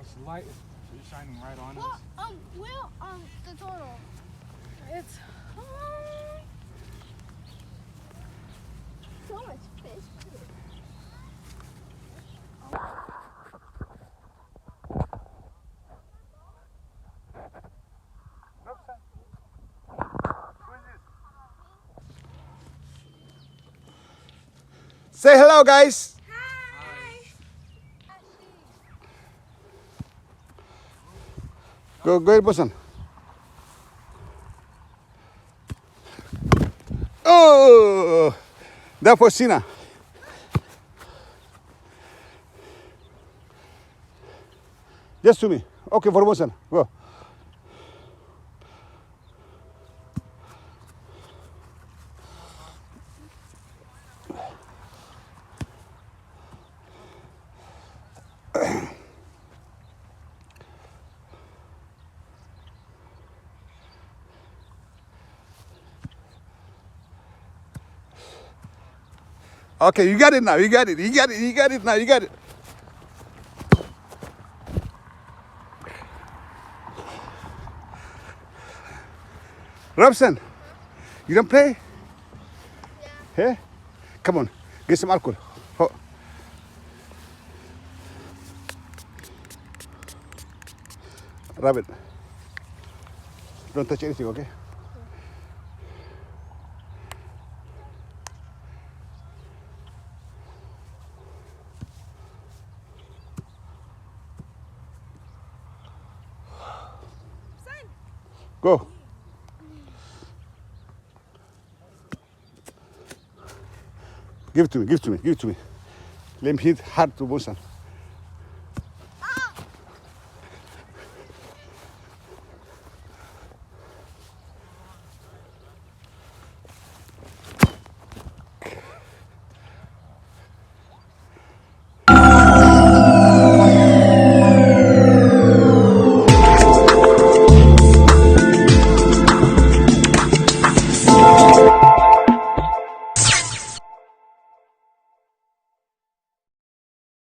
the light is shining right on Well, us. the turtle. It's so much fish. Say hello, guys. Go ahead, bosun. Oh, that was Sina. Just to me. Okay, for bosun. Go. Okay, you got it now. You got it. You got it. You got it now. You got it. Robson, you don't play? Yeah. Hey? Come on. Get some alcohol. Oh. Rabbit. Don't touch anything, okay? Go. Give it to me, give it to me, give it to me. Let me hit hard to Bosan.